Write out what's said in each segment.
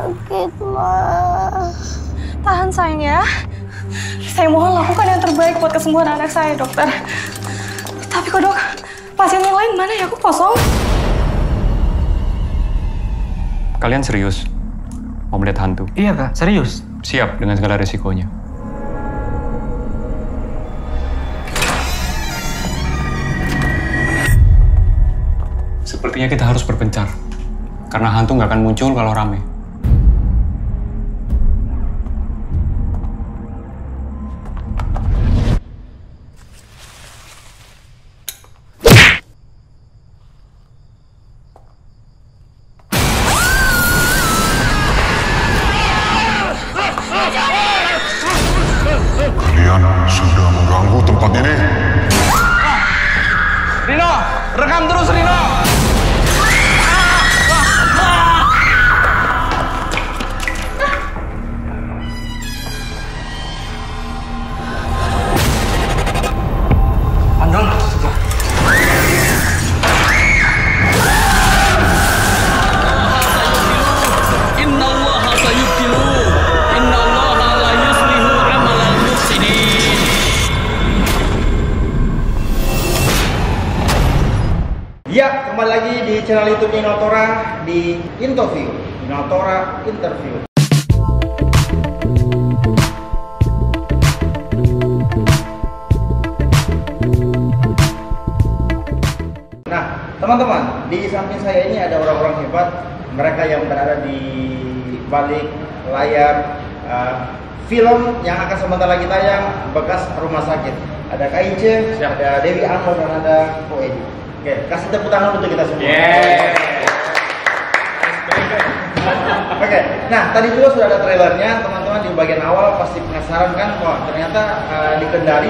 sakit, Ma. Tahan sayang ya. Saya mohon lakukan yang terbaik buat kesembuhan anak saya, dokter. Tapi kok dok, pasien yang lain mana ya? Aku kosong. Kalian serius? Mau melihat hantu? Iya kak, serius. Siap dengan segala resikonya. Sepertinya kita harus berpencar. Karena hantu nggak akan muncul kalau rame. Kalian sudah mengganggu tempat ini. Rino, rekam terus Rino. Andong. Innallaha sayubtilu. Innallaha la yuslihu amalal mufsidin. Ya, kembali lagi di channel YouTube Inotora di Interview. Inotora Interview. Nah, teman-teman, di samping saya ini ada orang-orang hebat. Mereka yang berada di balik layar film yang akan sebentar lagi tayang, Bekas Rumah Sakit. Ada Kak Ince, ada Dewi Anwar, dan ada Ko Edi. Oke, kasih tepuk tangan untuk kita semua. Oke, nah tadi juga sudah ada trailernya, teman-teman. Di bagian awal pasti penasaran kan, wah ternyata di Kendari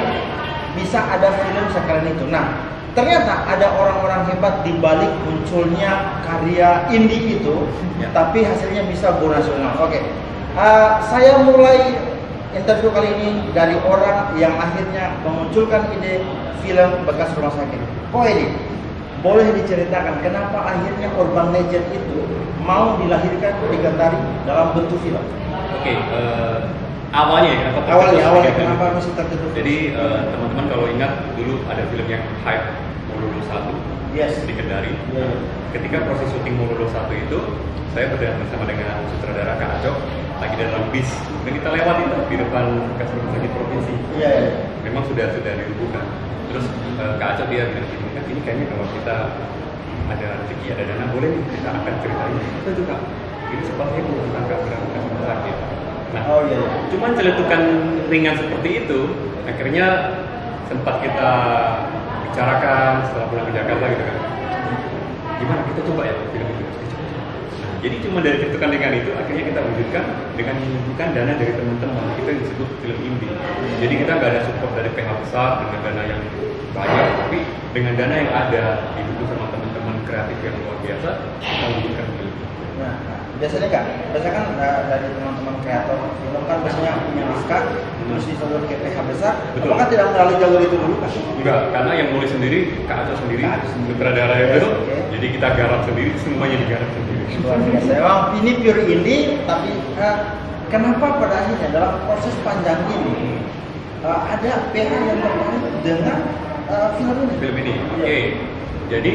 bisa ada film sekeren itu. Nah, ternyata ada orang-orang hebat di balik munculnya karya indie itu, tapi hasilnya bisa go nasional. Oke, saya mulai interview kali ini dari orang yang akhirnya memunculkan ide film Bekas Rumah Sakit. Oh ini, boleh diceritakan kenapa akhirnya urban legend itu mau dilahirkan di Kendari dalam bentuk film? Oke, awalnya kenapa awalnya kenapa masih tertutup? Jadi teman-teman kalau ingat dulu ada film yang hype Mololo 1 di Kendari. Ketika proses syuting Mololo 1 itu, saya berjalan bersama dengan sutradara Kak Acok lagi dalam bis, dan kita lewat itu di depan Bekas Rumah Sakit Provinsi. Memang sudah dirubuhkan. Terus Kak Acok dia bilang ini kayaknya kalau kita ada rezeki, ada dana, boleh nih kita akan ceritain. Kita juga ini sepertinya membutuhkan Bekas Rumah Sakit. Nah, cuman celetukan ringan seperti itu, akhirnya sempat kita bicarakan setelah pulang ke Jakarta gitu kan. Gimana kita coba ya film itu? Nah, jadi cuma dari celetukan ringan itu akhirnya kita wujudkan dengan mengumpulkan dana dari teman-teman. Itu yang disebut film indie. Jadi kita nggak ada support dari PH besar dengan dana yang banyak, tapi dengan dana yang ada didukung sama teman-teman kreatif yang luar biasa, kita wujudkan film. Nah, biasanya kan dari teman-teman kreator film kan biasanya punya naskah, terus disodor ke PH besar. Apakah tidak melalui jalur itu dulu kan? Enggak, karena yang nulis sendiri Kak Acok sendiri, sutradara itu, jadi kita garap sendiri, semuanya digarap sendiri. Luar biasa. Memang ini pure indie, tapi kenapa pada akhirnya dalam proses panjang ini ada PH yang tertarik dengan film ini? Film ini, oke. Jadi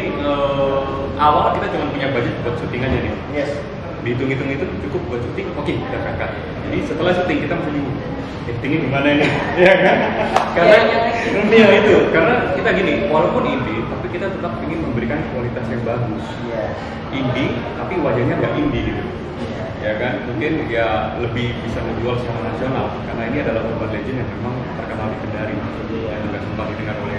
awal kita cuma punya budget buat syuting aja nih. Dihitung-hitung itu cukup buat syuting, oke kita angkat. Jadi setelah syuting kita mesti bingung, actingnya gimana ini? Iya kan? Karena itu, karena kita gini, walaupun indie, tapi kita tetap ingin memberikan kualitas yang bagus. Indie, tapi wajahnya nggak indie gitu. Ya kan? Mungkin ya lebih bisa menjual secara nasional, karena ini adalah urban legend yang memang terkenal di Kendari, yang juga sempat didengar oleh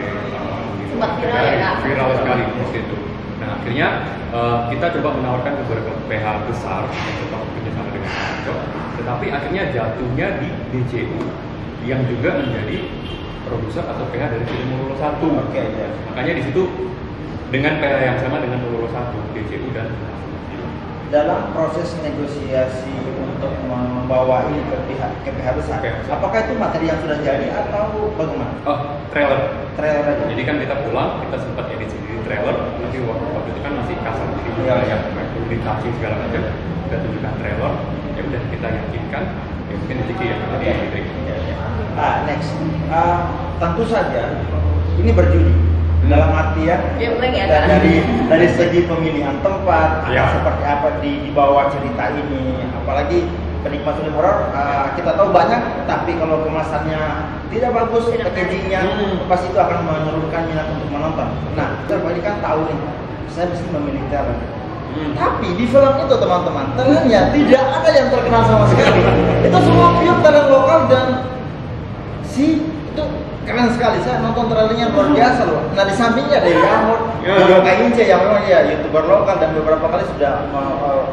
viral sekali seperti itu. Nah akhirnya kita coba menawarkan ke beberapa PH besar yang tetap bekerjasama dengan Acok, tetapi akhirnya jatuhnya di DCU yang juga menjadi produser atau PH dari film Mololo 1. Makanya di situ dengan PH yang sama dengan Mololo 1, DCU dan dalam proses negosiasi untuk membawa ini ke PH besar, apakah itu materi yang sudah jadi atau bagaimana? Trailer aja. Jadi kan kita pulang, kita sempat edit sendiri trailer, tapi waktu itu kan masih kasar, jadi yang editasi segala macam. Kita tunjukkan trailer, ya udah kita yakinkan ya mungkin rezeki yang tadi diterima. Next, tentu saja ini berjudi dalam artian dari segi pemilihan tempat, seperti apa dibawa cerita ini, apalagi penikmat film horor kita tahu banyak, tapi kalau kemasannya tidak bagus, packagingnya pasti itu akan menurunkan minat untuk menonton. Nah, ini kan tahu nih, saya mesti memilih talent. Tapi di film itu teman-teman, talentnya tidak ada yang terkenal sama sekali. Itu semua pure talent lokal dan itu keren sekali. Saya nonton trailernya luar biasa loh. Nah di sampingnya ada Yamur, Kak Ince yang memang ya youtuber lokal dan beberapa kali sudah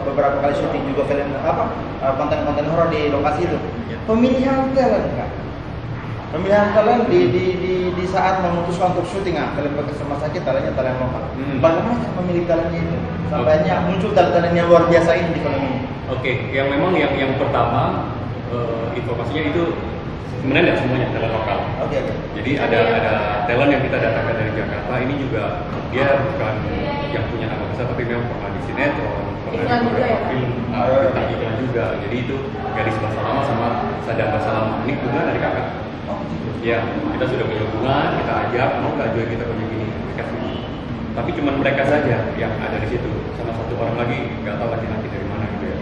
beberapa kali syuting juga film konten-konten horor di lokasi itu. Pemilihan talent kan. Pemilihan talent di saat memutuskan untuk syuting film bekas rumah sakit talentnya talent lokal. Bagaimana cara memilih talentnya itu? Sampainya muncul talent-talent yang luar biasa ini di film ini. Oke, yang memang yang pertama informasinya itu sebenarnya tidak semuanya talent lokal. Oke. Jadi ada talent yang kita datangkan dari Jakarta, ini juga dia bukan yang punya nama besar tapi memang pernah di sinetron, pernah di beberapa film, bintang iklan juga. Jadi itu Gadis Bahasa Lama sama Sadam Bahasa Lama. Ini kebetulan dari kakak. Ya, kita sudah punya hubungan, kita ajak, mau nggak juga kita punya gini, mereka sih. Tapi cuma mereka saja yang ada di situ, sama satu orang lagi nggak tahu laki-laki dari mana gitu ya.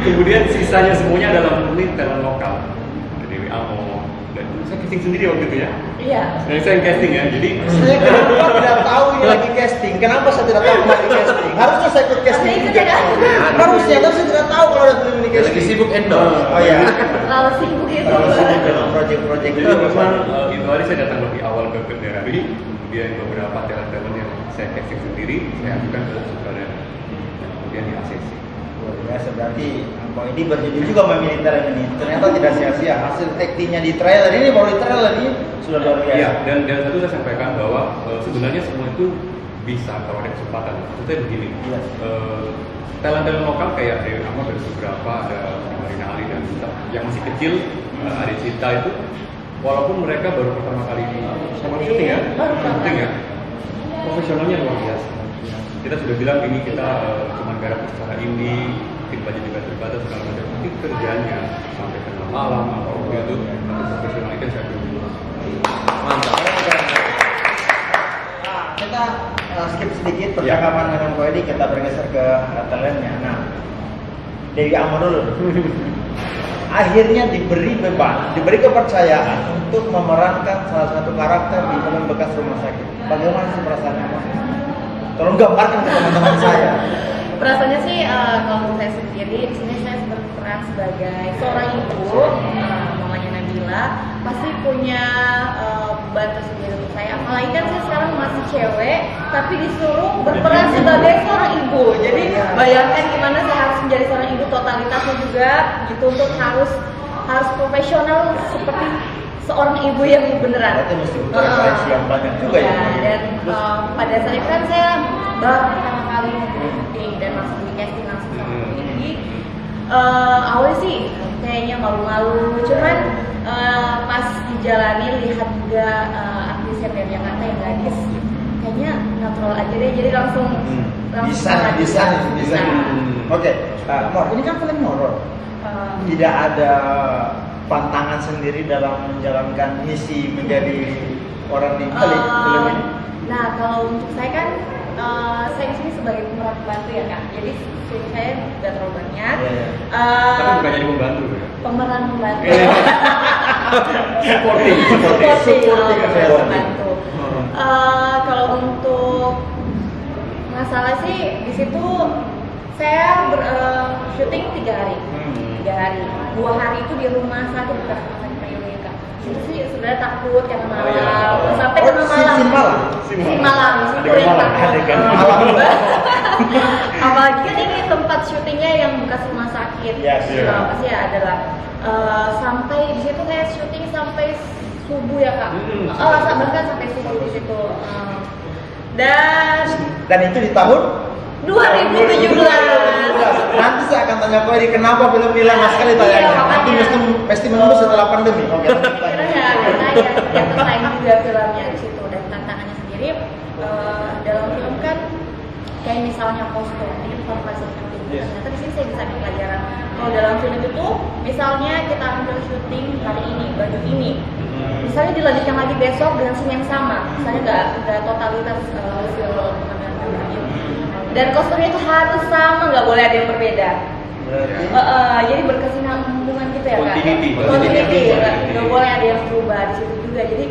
Kemudian sisanya semuanya adalah murni talent lokal. Dewi Amo dan saya casting sendiri waktu itu ya. Iya. Dan saya yang casting ya. Jadi saya kenapa tidak tahu ini lagi casting? Kenapa saya tidak tahu lagi casting? Harusnya saya ikut casting juga. Harusnya, tapi saya tidak tahu kalau ada film ini casting. Lagi sibuk endorse. Oh iya. Kalau sibuk itu. Project itu memang itu hari saya datang lebih awal ke Kendari. Kemudian beberapa talent-talent yang saya casting sendiri, saya ajukan ke sutradara. Kemudian di ACC. Luar biasa, berarti Bang ini berjudi juga memilih talent ini. Ternyata tidak sia-sia. Hasil aktingnya di trailer ini, baru di trailer ini sudah luar biasa. Iya, dan satu saya sampaikan bahwa sebenarnya semua itu bisa kalau ada kesempatan. Maksudnya begini, talent-talent lokal kayak Dewi Ahmad ada beberapa, ada Marina Ali dan Cinta yang masih kecil, ada Cinta itu, walaupun mereka baru pertama kali sama syuting ya, profesionalnya luar biasa. Kita sudah bilang ini kita cuma garap secara indie, mungkin budget juga terbatas segala macam, tapi kerjanya sampai ke malam atau itu profesional itu saya dulu. Mantap. Kita skip sedikit percakapan dengan Ko Edi, kita bergeser ke talentnya. Nah, Dewi Amo dulu. Akhirnya diberi beban, diberi kepercayaan untuk memerankan salah satu karakter di film bekas rumah sakit. Bagaimana sih perasaannya? Tolong gambarkan ke teman-teman saya. Perasaannya sih kalau menurut saya sendiri di sini saya berperan sebagai seorang ibu, mamanya Nabila, pasti punya beban tersendiri untuk saya. Apalagi kan saya sekarang masih cewek, tapi disuruh berperan sebagai seorang ibu. Jadi bayangkan gimana saya harus menjadi seorang ibu, totalitasnya juga gitu, untuk harus profesional seperti seorang ibu yang beneran. Berarti mesti butuh referensi yang banyak juga ya. Dan pada saat itu kan saya baru pertama kali syuting dan langsung di casting langsung sama ini. Awalnya sih kayaknya malu-malu, cuman pas dijalani lihat juga artisnya dari Jakarta yang gadis, kayaknya natural aja deh, jadi langsung bisa. Oke, Mor, ini kan film horor. Tidak ada pantangan sendiri dalam menjalankan misi menjadi orang di balik film ini. Nah, kalau untuk saya kan saya di sini sebagai pemeran pembantu ya Kak. Jadi film saya nggak terlalu banyak. Tapi bukan jadi pembantu ya? Pemeran pembantu. Supporting pembantu. Kalau untuk masalah sih di situ saya syuting 3 hari. 3 hari. 2 hari itu di rumah sakit, bukan rumah sakit Payung Kak. Itu sih sebenarnya takut karena malam. Sampai tengah malam. Si malam. Itu yang takut. Apalagi kan ini tempat syutingnya yang bekas rumah sakit. Pasti adalah sampai di situ saya syuting sampai subuh ya Kak. Bahkan sampai subuh di situ. Dan itu di tahun 2017. Nanti saya akan tanya Ko Edi kenapa film ini lama sekali tayangnya. Nanti mesti menunggu setelah pandemi. Oke. Karena ya tersaing juga filmnya di situ, dan tantangannya sendiri dalam film kan kayak misalnya kostum. formasi syuting. Ternyata di sini saya bisa ambil pelajaran. Kalau dalam film itu, misalnya kita ambil syuting hari ini, baju ini, misalnya dilanjutkan lagi besok dengan scene yang sama, misalnya nggak totalitas hasil pengambilan gambar ini. Dan kostumnya itu harus sama, nggak boleh ada yang berbeda. Jadi berkesinambungan gitu ya Kak. Continuity. Nggak boleh ada yang berubah di situ juga. Jadi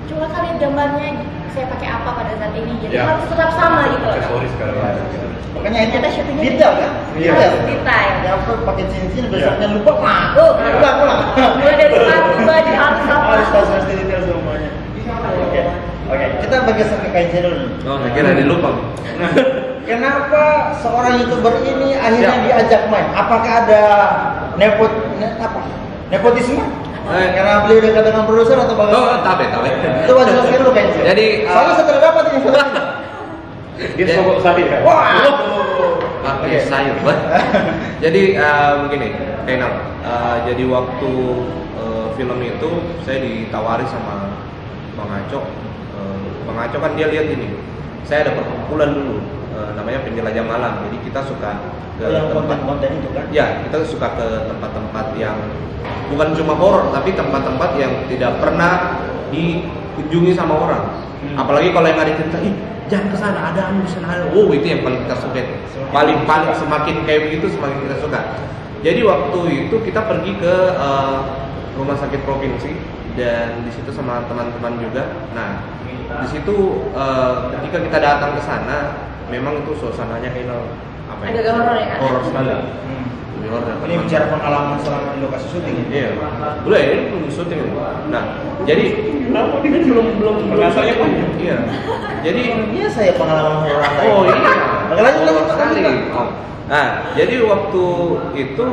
coba kalian gambarnya saya pakai apa pada saat ini, jadi harus tetap sama gitu loh. Makanya itu syutingnya detail kan? Detail. Ya aku pakai cincin besoknya lupa pulang. Mulai dari sepatu, baju harus sama. Harus detail semuanya. Oke, kita bergeser ke kain saya dulu. Oh, saya kira dilupa. Kenapa seorang YouTuber ini akhirnya diajak main? Apakah ada nepotisme? Karena beliau dekat dengan produser atau bagaimana? Oh, tabe. Coba jelaskan dulu kain saya. Jadi, soalnya setelah dapat ini. Dia sogok sapi kan? Wah. Oke, sayur. Jadi begini, Kainal. Jadi waktu film itu saya ditawari sama Bang Aco. Bang Aco kan dia lihat ini. Saya ada perkumpulan dulu, namanya Penjelajah Malam. Jadi kita suka ke konten itu kan? Ya, kita suka ke tempat-tempat yang bukan cuma horor, tapi tempat-tempat yang tidak pernah dikunjungi sama orang. Apalagi kalau yang ada cerita, jangan ke sana, ada anu di sana. Oh, itu yang paling kita suka. Paling semakin kayak begitu semakin kita suka. Jadi waktu itu kita pergi ke rumah sakit provinsi dan di situ sama teman-teman juga. Nah, di situ ketika kita datang ke sana, memang itu suasananya kayak apa ya? Agak horor ya Kak? Horor sekali. Ini bicara pengalaman selama di lokasi syuting ya? Iya, boleh ini belum syuting. Nah, jadi Kenapa dia belum pengasanya panjang? iya. Jadi Biasa ya pengalaman horor. oh iya, Lanjut. sekali. Oh. Nah, jadi waktu itu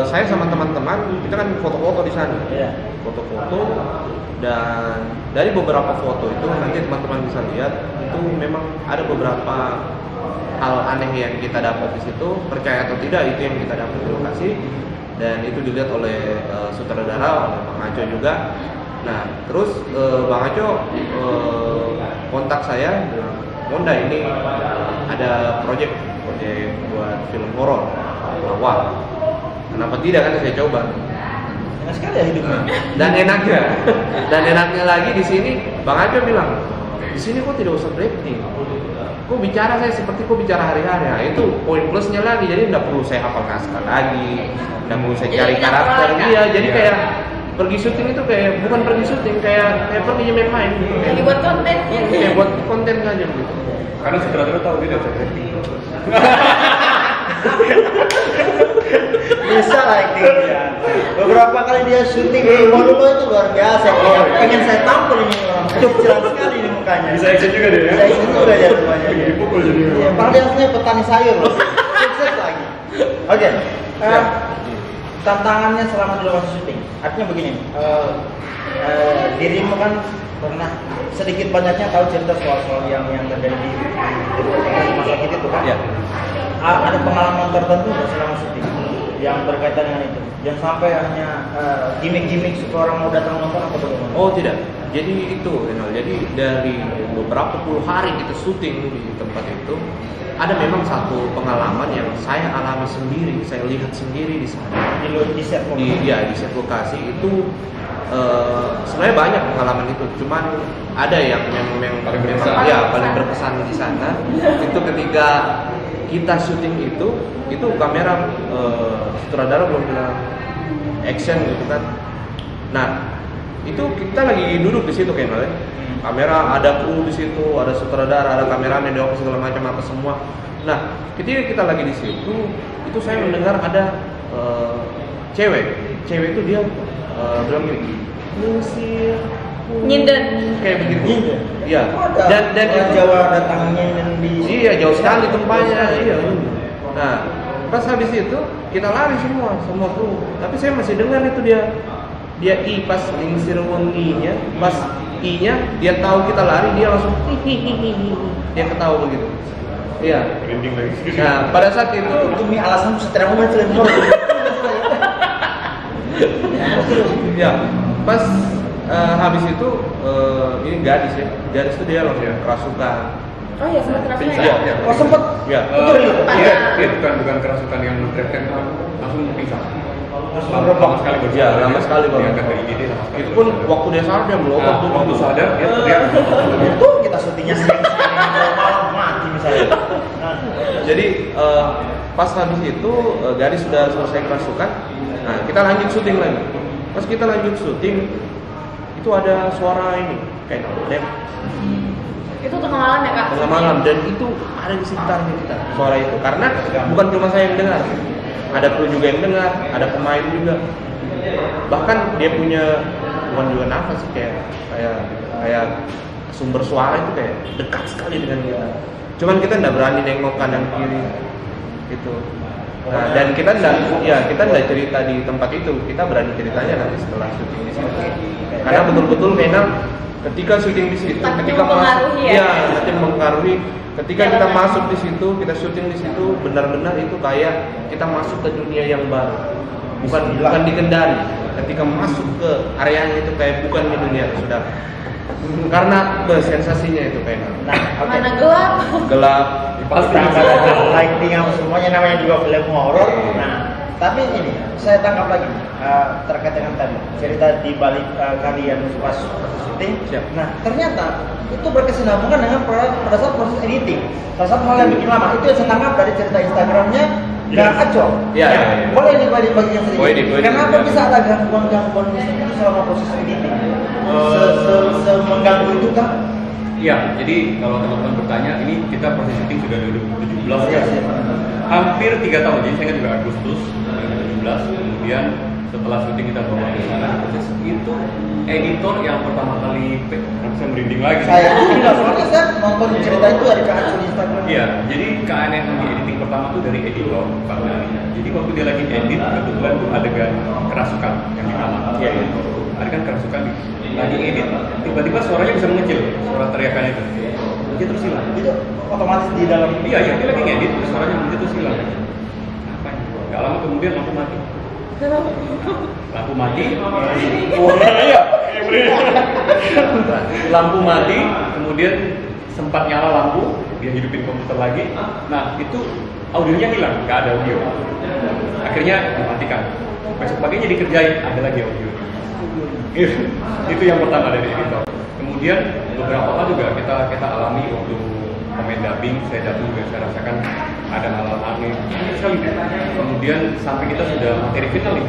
saya sama teman-teman kita kan foto-foto di sana. Iya. Foto-foto dan dari beberapa foto itu nanti teman-teman bisa lihat itu memang ada beberapa hal aneh yang kita dapat di situ, percaya atau tidak itu yang kita dapat di lokasi dan itu dilihat oleh sutradara, oleh Bang Aco juga. Nah terus Bang Aco kontak saya bilang, Monda ini ada proyek buat film horor. Wah, kenapa tidak kan saya coba. Enak sekali ya hidupnya. Dan enaknya lagi di sini Bang Aco bilang, di sini kok tidak usah berakting. Kok bicara saya seperti kok bicara hari-hari. Nah, itu poin plusnya lagi. Jadi nggak perlu saya hafal naskah lagi, nggak perlu saya cari karakter. Iya, jadi kayak pergi syuting itu kayak bukan pergi syuting, kayak pergi main-main. Lagi buat konten. Iya, buat konten aja gitu. Karena sutradara tahu dia udah acting. Bisa lah actingnya. Beberapa kali dia syuting di Wonolo itu luar biasa. Pengen saya tampil ini orang kecilan sekali ini mukanya. Bisa action juga dia ya? Bisa action juga ya semuanya. Dipukul jadi. Iya, padahal dia aslinya petani sayur loh. Sukses lagi. Oke. Tantangannya selama di lokasi syuting. Artinya begini. Dirimu kan pernah sedikit banyaknya tahu cerita soal yang terjadi di rumah sakit itu kan? Iya. Ada pengalaman tertentu nggak selama syuting yang berkaitan dengan itu? Jangan sampai hanya gimmick-gimmick supaya orang mau datang nonton atau bagaimana? Oh tidak. Jadi itu, Renal. Jadi dari beberapa puluh hari kita syuting di tempat itu, ada memang satu pengalaman yang saya alami sendiri, saya lihat sendiri di sana. Di set lokasi itu sebenarnya banyak pengalaman itu. Cuman ada yang paling berkesan di sana. Itu ketika kita syuting itu kamera sutradara belum bilang action gitu kan. Nah itu kita lagi duduk di situ kayaknya, kamera ada kru di situ, ada sutradara, ada kameramen, ada segala macam apa semua. Nah ketika kita lagi di situ, itu saya mendengar ada cewek itu dia bilang gini, musir Nyinden. kayak begitu. Iya. Dan itu Jawa datangnya dan di iya jauh sekali tempatnya. Iya. Nah pas habis itu kita lari semua kru. Tapi saya masih dengar itu dia pas lingsir wenginya, pas i-nya dia tahu kita lari, dia langsung dia ketawa begitu. Iya. Nah pada saat itu mi alasan setelah momen itu ya pas habis itu ini gadis itu dia langsung kerasukan Oh iya, sempat kerasukan Pingsan. ya? Iya. Oh sempet? Ya. Itu real? Iya, bukan kerasukan yang mentrepkan, langsung pingsan. Lama sekali berjalan. Ya, lama sekali Dia banget. angkat ke IGD lama sekali. Itu pun waktu dia sadar dia melotot tuh. Waktu sadar dia teriak. Itu kita syutingnya malam mati misalnya. Nah, Jadi pas habis itu Garis sudah selesai kerasukan. Nah, kita lanjut syuting lagi. Pas kita lanjut syuting itu ada suara ini kayak dem Itu tengah malam ya kak? tengah malam, dan itu ada di sekitarnya kita suara itu, karena bukan cuma saya yang dengar, ada kru juga yang dengar, ada pemain juga, bahkan dia punya bukan juga nafas sih, kayak sumber suara itu kayak dekat sekali dengan kita, cuman kita nggak berani nengok kanan kiri gitu. Nah, dan kita nggak cerita di tempat itu, kita berani ceritanya nanti setelah syuting di situ, karena betul-betul memang ketika syuting di situ, Takutnya ketika mempengaruhi masuk, ya? nanti mempengaruhi. Ketika Ya, kita benar. masuk di situ, kita syuting di situ, benar-benar itu kayak kita masuk ke dunia yang baru, bukan di Kendari. Ketika masuk ke areanya itu kayak bukan di dunia, sudah, karena sensasinya itu kayak nah oke. Mana gelap? gelap. Pasti. Kita nggak ada lighting apa semuanya, namanya juga film horor. Nah, tapi ini saya tangkap lagi terkait dengan tadi cerita di balik kalian pas syuting. Siap. Nah, ternyata itu berkesinambungan dengan pada saat proses editing. Salah satu hal yang bikin lama itu yang saya tangkap dari cerita Instagramnya Gang Aco. Iya, iya. Boleh dibagi yang sedikit. Boleh, boleh. Kenapa bisa ada gangguan-gangguan itu selama proses editing? Mengganggu itu kan? Iya, jadi kalau teman-teman bertanya, ini kita proses syuting sudah 2017 ya. Iya. Hampir 3 tahun, jadi saya ingat juga Agustus 2017. Kemudian setelah syuting kita bawa ke sana, proses itu editor yang pertama kali, saya merinding lagi. Saya juga soalnya saya nonton cerita itu dari Kak Aco di Instagram. Iya, jadi keanehan di editing pertama tuh dari editor Bang Dani. Jadi waktu dia lagi edit, kebetulan tuh adegan kerasukan yang di kamar. Iya, iya. Adegan kerasukan lagi edit, tiba-tiba suaranya bisa mengecil, suara teriakan itu. Dia terus hilang. Itu otomatis di dalam. Iya, dia lagi ngedit, terus suaranya mengecil terus hilang. Apa ini? Gak lama kemudian lampu mati. Lampu mati. Iya. Lampu mati, kemudian sempat nyala lampu, dia hidupin komputer lagi. Nah, itu audionya hilang, nggak ada audio. Akhirnya dimatikan. Besok paginya dikerjain, ada lagi audio. Itu yang pertama dari editor. Kemudian beberapa hal juga kita alami waktu pemain dubbing, saya dubbing juga saya rasakan ada hal-hal aneh sekali. Kemudian sampai kita sudah materi final nih,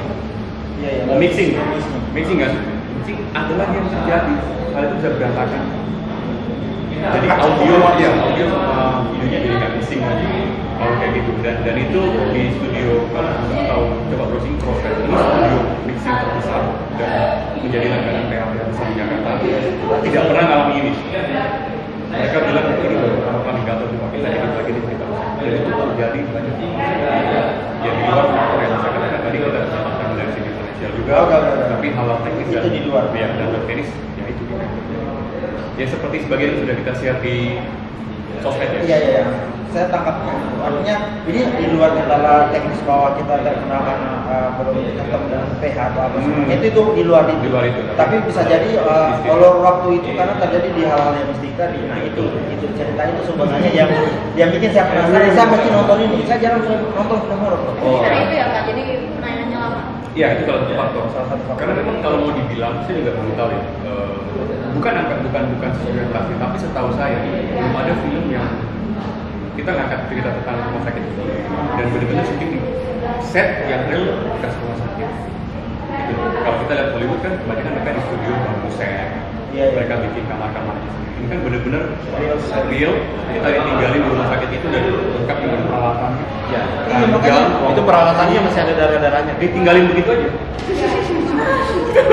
mau mixing kan? Mixing ada lagi yang terjadi, hal itu bisa berantakan. Jadi audio sama videonya jadi nggak mixing lagi. Kalau kayak gitu, dan itu di studio, kalau nggak tahu coba browsing cross kan, ini studio mixing terbesar dan menjadi langganan PH besar di Jakarta, tidak pernah ngalami ini. Mereka bilang ini baru pertama kali, nggak tahu cuma kita edit lagi nih kita, dan itu terjadi banyak. Ya di luar faktor yang saya katakan tadi, kita bisa makan dari segi finansial juga, tapi hal-hal teknis Itu di luar. dan teknis ya itu juga. Ya seperti sebagian yang sudah kita share di sosmed ya. Iya. Saya tangkapnya, artinya ini di luar kendala teknis bahwa kita terkenal karena belum ketemu dengan PH atau apa semuanya itu di luar itu. Di luar itu. Tapi bisa jadi kalau waktu itu karena terjadi di hal-hal yang mistika. Nah itu cerita itu sebenarnya yang bikin saya penasaran. Saya pasti nonton ini. Saya jarang nonton film horor. Jadi karena itu ya kak, jadi penanyaannya lama. Iya itu salah satu faktor. Karena memang kalau mau dibilang, saya juga belum tahu ya. Bukan sesuatu yang pasti, tapi setahu saya belum ada film yang kita ngangkat cerita tentang rumah sakit dan benar-benar syuting di set yang real bekas rumah sakit. Gitu. Kalau kita lihat Hollywood kan kebanyakan mereka di studio bangku set, mereka bikin kamar-kamar. Ini kan benar-benar real. Kita tinggalin di rumah sakit itu dan lengkap dengan peralatan. Ya, itu peralatannya masih ada darah-darahnya. Ditinggalin begitu aja.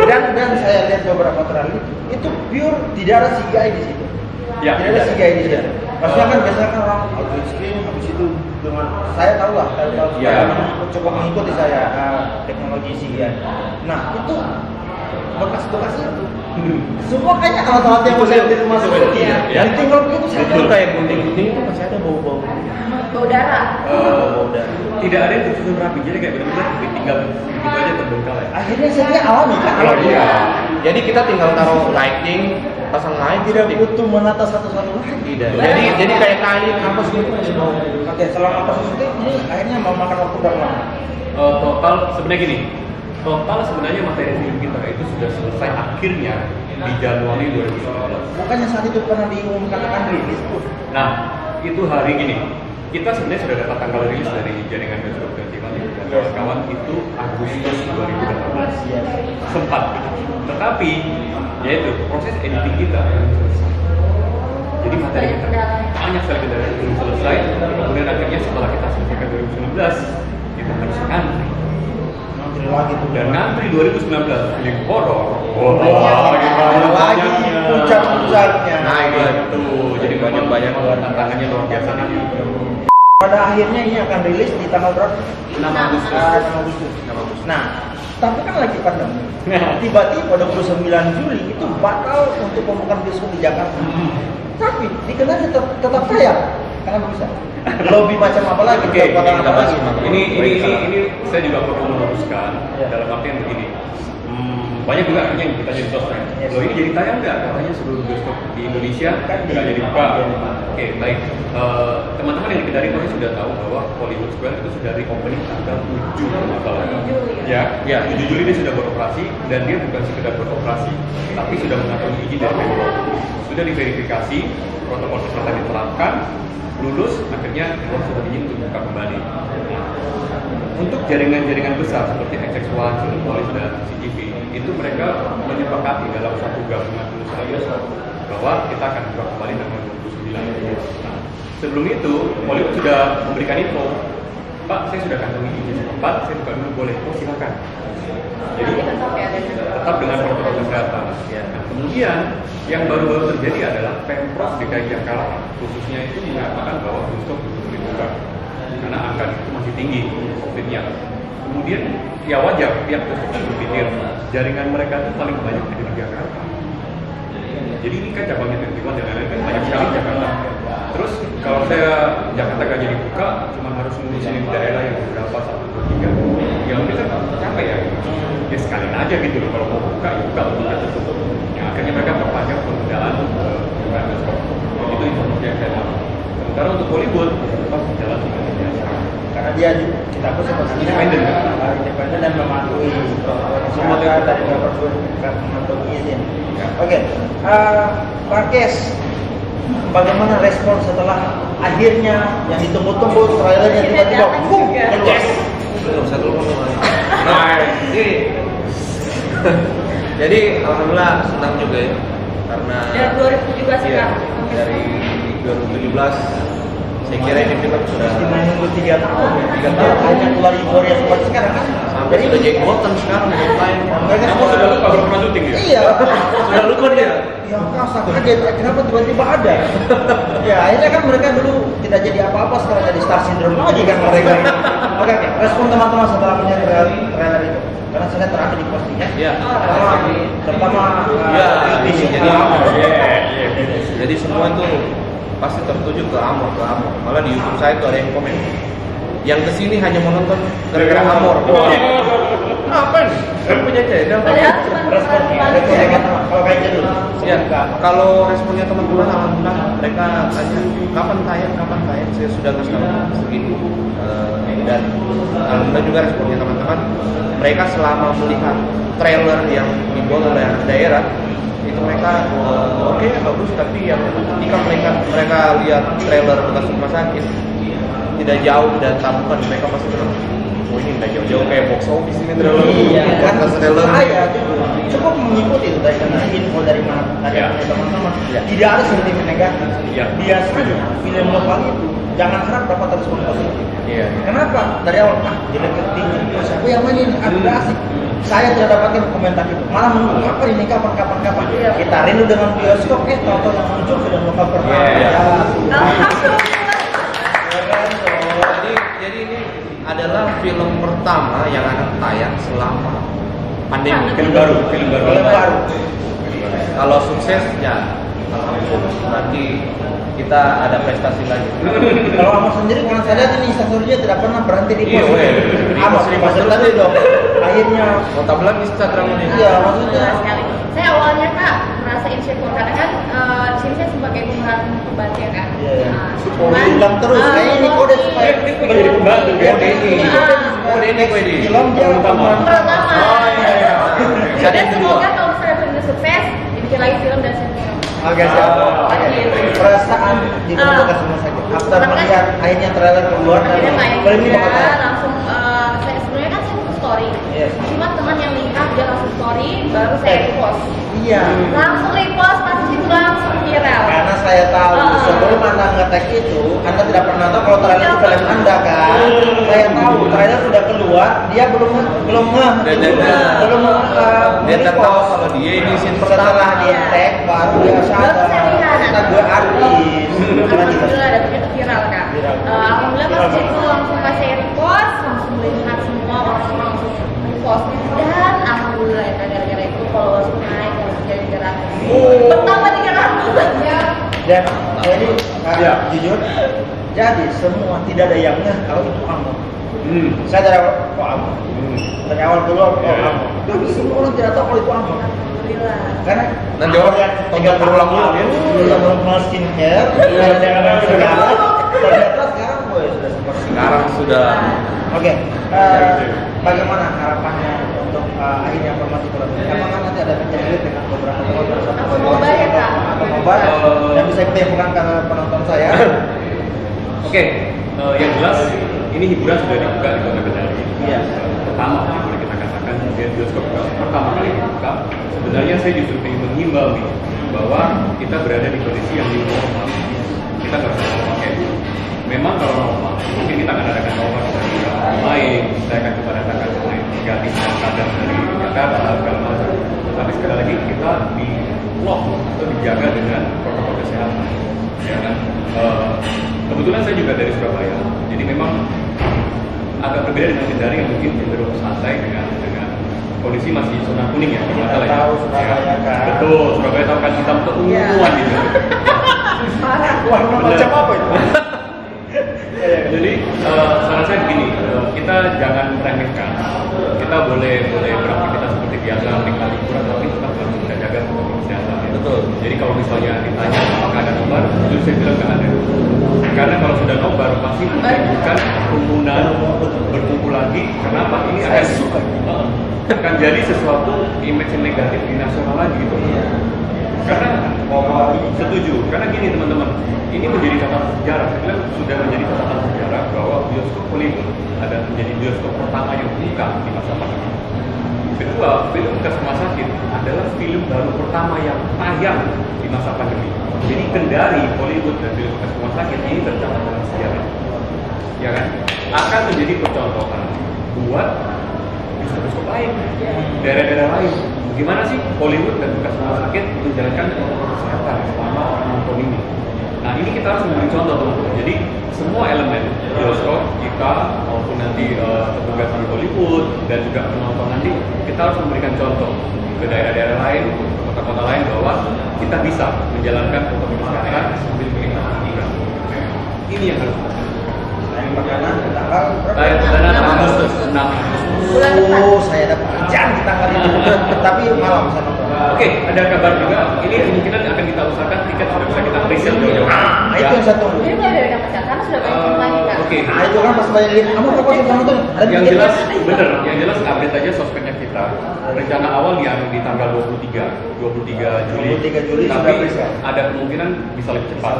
Dan saya lihat beberapa trailer itu pure tidak ada CGI di situ. Ya, tidak ada CGI di situ. Maksudnya kan biasanya kan orang green screen habis itu dengan saya tahu lah, coba mengikuti saya teknologi CGI. Nah itu bekas-bekasnya semua kayaknya alat-alat yang saya di rumah sakit ya. Tinggal begitu saya Itu kayak gunting-gunting itu masih ada bau-bau. Bau darah. Bau darah. Tidak ada yang tersusun rapi, jadi kayak benar-benar ditinggal begitu aja terbengkalai. akhirnya saya alami kan. Iya. Jadi kita tinggal taruh lighting, pasang lain tidak butuh menata satu-satu lagi. Tidak. Jadi kayak kali kampus gitu masih mau. Oke, selama proses syuting ini akhirnya memakan waktu berapa lama? Total sebenarnya gini. Total sebenarnya materi film kita itu sudah selesai akhirnya di Januari 2019. Bukannya saat itu pernah diumumkan akan rilis tuh? Nah, itu hari gini. Kita sebenarnya sudah dapat tanggal rilis dari jaringan Bioskop Festival dan kawan-kawan itu Agustus 2018. Sempat. Tetapi yaitu proses editing kita belum selesai. Jadi materi kita banyak sekali kendala yang belum selesai. Kemudian akhirnya setelah kita selesaikan 2019, kita harus ngantri. Lagi tuh. Dan ngantri 2019 film horor. Lagi puncak-puncaknya. Nah, itu. Jadi banyak tantangannya luar biasa nih. Pada akhirnya ini akan rilis di tanggal berapa? 6 Agustus. 6 Agustus. Nah, tapi kan lagi pandemi. Tiba-tiba 29 Juli itu batal untuk pembukaan bioskop di Jakarta. Tapi di Kendari tetap kaya karena bisa. Lobby macam apa lagi? Kekuatan apa lagi? Ini saya juga perlu meluruskan dalam artian begini. Banyak juga akhirnya yang kita jadi sosmed. Loh ini jadi tayang nggak? Katanya seluruh bioskop di Indonesia kan nggak jadi buka. Oke, baik. Teman-teman yang di Kendari pasti sudah tahu bahwa Hollywood Square itu sudah reopening tanggal 7 masalah. Ya, 7 Juli dia sudah beroperasi dan dia bukan sekedar beroperasi, tapi sudah mengantongi izin dari Pemprov. Sudah diverifikasi, protokol kesehatan diterapkan, lulus, akhirnya sudah izin untuk buka kembali. Untuk jaringan-jaringan besar seperti XX1, Cinepolis dan CCTV, itu mereka menyepakati dalam satu gabungan pengusaha bioskop bahwa kita akan buka kembali tanggal 29. Nah, sebelum itu, Hollywood sudah memberikan info, Pak, saya sudah kantongi izin setempat, saya buka dulu boleh, oh silakan. Jadi tetap dengan protokol kesehatan. Nah, kemudian yang baru-baru terjadi adalah Pemprov DKI Jakarta khususnya itu mengatakan bahwa bioskop belum dibuka karena angka itu masih tinggi COVID-nya. Kemudian ya wajar pihak bioskop berpikir jaringan mereka itu paling banyak di Jakarta. Jadi ini kan cabangnya 21 dan lain-lain kan banyak sekali di Jakarta. Terus kalau saya Jakarta gak jadi buka, cuma harus ngurusin di daerah yang beberapa 1, 2, 3. Ya mungkin kan capek ya. Ya sekalian aja gitu loh, kalau mau buka ya buka, buka tutup. Ya akhirnya mereka perpanjang penundaan bukan bioskop. Itu informasi yang saya tahu. Sementara untuk Hollywood tetap jalan seperti biasa. Karena dia kita pun sepertinya independen dan mematuhi semua dari mematuhi izin. Oke, Pak Kes, bagaimana respon setelah akhirnya yang ditunggu-tunggu trailernya tiba-tiba boom keluar? Satu nah, jadi alhamdulillah senang juga ya karena dari 2017 ya, dari 2017 saya kira ini film sudah menunggu 3 tahun hanya keluar euforia seperti sekarang kan sampai sudah jadi golden sekarang lain kamu sudah lupa baru pernah syuting ya? Iya sudah lupa dia ya merasa kaget kenapa tiba-tiba ada ya akhirnya kan mereka dulu tidak jadi apa-apa sekarang jadi star syndrome lagi kan mereka. Oke, respon teman-teman setelah melihat trailer itu karena saya terakhir di postingnya terutama jadi semua itu pasti tertuju ke Amor. Malah di YouTube saya itu ada yang komen yang kesini hanya menonton gara-gara Amor. Apa nih? Kan punya channel. responnya kalau kayak gitu Ya, kalau responnya teman-teman alhamdulillah mereka tanya kapan tayang. Saya sudah kasih tahu segini. Dan alhamdulillah juga responnya teman-teman. Mereka selama melihat trailer yang dibuat oleh daerah itu mereka oke, bagus, tapi yang ketika mereka lihat trailer bekas rumah sakit tidak jauh dan tampan mereka pasti bilang oh ini nggak jauh-jauh kayak box office ini trailer. Iya kan trailer saya cukup mengikuti itu karena info dari mana teman-teman tidak ada sentimen negatif. Biasanya film lokal itu jangan harap dapat respon positif. Kenapa? Dari awal jelek tinggi siapa yang main ini asik. Saya tidak dapatkan komentar itu, malah menunggu apa ini kapan. Kita rindu dengan bioskop, tonton yang muncul film lokal pertama. Jadi ini adalah film pertama yang akan tayang selama pandemi. Film baru. Kalau sukses ya alhamdulillah. Berarti kita ada prestasi lagi. Kalau Amor sendiri karena saya lihat ini instastory-nya tidak pernah berhenti di post. Amor tadi dong. Akhirnya mau tablang Instagram ini. Iya, maksudnya sekali. Saya awalnya Kak merasa merasa insecure karena kan di sini saya sebagai pemeran pembantu ya kan. Bilang terus, kayak ini kode supaya Ini kok jadi pembantu ya? Kode ini. film dia Pertama. Pertama. Jadi Dan itu semoga kalau misalnya benar sukses, dibikin lagi film dan sinetron. Oke, siap. Perasaan di Bekas Rumah Sakit. After melihat akhirnya trailer keluar dan Akhirnya main film ini bakal juga, tayang. langsung saya sebenarnya kan saya butuh story. Yes. Cuma teman yang lihat dia langsung story, baru saya repost. Iya. Langsung repost, pas itu langsung viral. Karena saya tahu sebelum Anda nge-tag itu, Anda tidak pernah tahu kalau trailer itu film Anda kan. Saya tahu trailer sudah keluar, dia belum Dia tahu kalau dia ini scene setelah pertama. dia tag baru dia sadar. Kita gue artis. Alhamdulillah dapetnya tuh viral kak. Viral. Alhamdulillah pas itu langsung pas saya repost, langsung melihat semua orang langsung repost. Dan alhamdulillah ya gara-gara itu followers naik jadi 300. Pertama 300 ya. Dan jadi jujur, jadi semua tidak ada yang ngeh kalau itu Amon. Saya dari awal kok Amon. Dari awal dulu kok Amon. Tapi semua orang tidak tahu kalau itu Amon. Alhamdulillah. Karena Nanti orang tonton berulang-ulang. Sudah mengenal skincare, sekarang ternyata sekarang boy sudah seperti Sekarang sudah. Oke, bagaimana harapannya untuk akhirnya formasi film ini? Apakah nanti ada penjahit dengan beberapa penonton Atau mobile ya kak? atau mobile yang bisa ditemukan ke penonton saya? Oke, yang jelas ini hiburan sudah dibuka di Kota Kendari. Iya. Pertama, boleh kita katakan dia bioskop pertama kali dibuka. Sebenarnya saya justru ingin menghimbau nih bahwa kita berada di kondisi yang new normal. Kita nggak usah normal kayak dulu. Memang kalau normal, mungkin kita akan adakan normal dari lain. Saya akan coba datangkan pemain negatif yang kadang dari Jakarta segala macam. Tapi sekali lagi kita di lock atau dijaga dengan protokol kesehatan. Ya kan? Kebetulan saya juga dari Surabaya, jadi memang agak berbeda dengan Kendari yang mungkin cenderung santai dengan kondisi masih zona kuning ya, kalau salah ya. Tahu Surabaya kan? Betul, Surabaya tahu kan hitam keunguan gitu. Warna macam apa itu? Jadi saran saya begini, kita jangan meremehkan. Kita boleh beraktivitas seperti biasa, menikmati hiburan, tapi tetap harus kita jaga protokol kesehatan. Ya. Betul. Jadi kalau misalnya ditanya apakah ada nobar, itu saya bilang nggak ada. Karena kalau sudah nobar pasti menimbulkan kerumunan, berkumpul lagi. Kenapa? Ini akan jadi sesuatu image yang negatif di nasional lagi gitu. Karena setuju. Karena gini teman-teman, ini menjadi catatan sejarah. Saya sudah menjadi catatan sejarah bahwa bioskop Hollywood ada menjadi bioskop pertama yang buka di masa pandemi. Kedua, film Bekas Rumah Sakit adalah film baru pertama yang tayang di masa pandemi. Jadi Kendari, Hollywood dan film Bekas Rumah Sakit ini tercatat dalam sejarah, ya kan? Akan menjadi percontohan buat bioskop lain, daerah-daerah lain. Gimana sih Hollywood dan Bekas Rumah Sakit menjalankan protokol kesehatan selama nonton ini? Nah ini kita harus memberi contoh teman-teman. Jadi semua elemen bioskop kita maupun nanti petugas di Hollywood dan juga penonton nanti kita harus memberikan contoh ke daerah-daerah lain, ke kota-kota lain bahwa kita bisa menjalankan protokol kesehatan sambil menikmati hiburan. Ini yang harus kita Makanan tanggal Tayang perdana tanggal 6 Bulan depan. saya dapat kerjaan di tanggal itu. Tapi malam saya nonton. Oke, ada kabar juga. Ini kemungkinan akan kita usahakan tiket sudah bisa kita presale jauh-jauh. Nah, itu yang saya tunggu. Ini mulai dari kapan kak? Karena sudah banyak yang lagi kak. Oke. Nah, itu kan pas banyak lihat kamu kok sih nonton? Ada Yang tiket? jelas bener, yang jelas update aja sosmednya kita. Rencana awal di tanggal 23 Juli. 23 Juli Tapi sudah presale. ada kemungkinan bisa lebih cepat.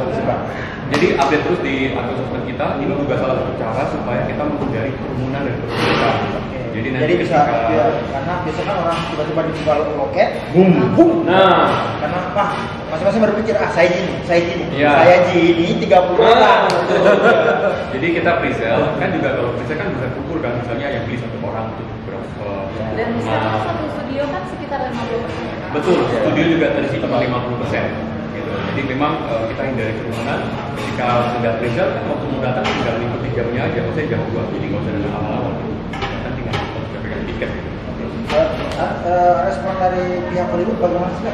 Jadi update terus di akun sosmed kita. Ini juga salah satu cara supaya kita menghindari kerumunan dan kerumunan. Jadi nanti Jadi bisa ketika ya, karena biasanya kan orang tiba-tiba dibuka loket, boom. Nah, karena wah masing-masing berpikir saya gini, Iya. saya gini 30 orang. jadi kita presale kan juga kalau presale kan bisa kumpul kan misalnya yang beli satu orang untuk berapa. Dan bisa satu studio kan sekitar 50% ya kak. Betul, studio juga terisi 50%. Gitu. Jadi memang kita hindari kerumunan. Ketika sudah presale, waktu mau datang tinggal mengikuti jamnya aja. Maksudnya jam 2, jadi nggak usah datang awal-awal. Kan tinggal sudah pegang tiket. Respon dari pihak Hollywood bagaimana sih?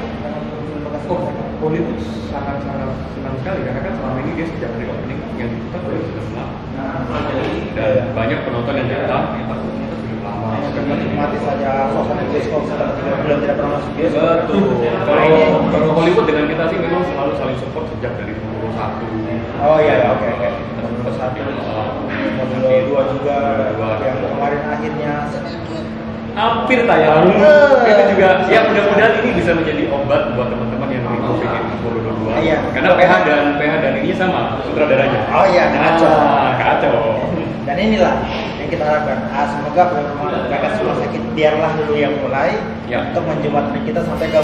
Hollywood sangat-sangat senang sekali karena kan selama ini dia sejak dari opening yang kita sudah senang dan banyak penonton yang datang yang takut film lama hanya menikmati saja suasana bioskop setelah 3 bulan tidak pernah masuk bioskop. Betul. Kalau Hollywood dengan kita sih memang selalu saling support sejak dari nomor 1. Oh iya, oke. Nomor 1, nomor 2 juga yang kemarin akhirnya sedikit hampir tayang. Itu juga ya mudah-mudahan ini bisa menjadi obat buat teman-teman yang rindu bikin Apollo 22. Iya. Karena PH dan ini sama sutradaranya. Oh iya, kacau. Dan inilah yang kita harapkan. Semoga mereka semua sakit biarlah dulu yang mulai untuk menjembatani kita sampai ke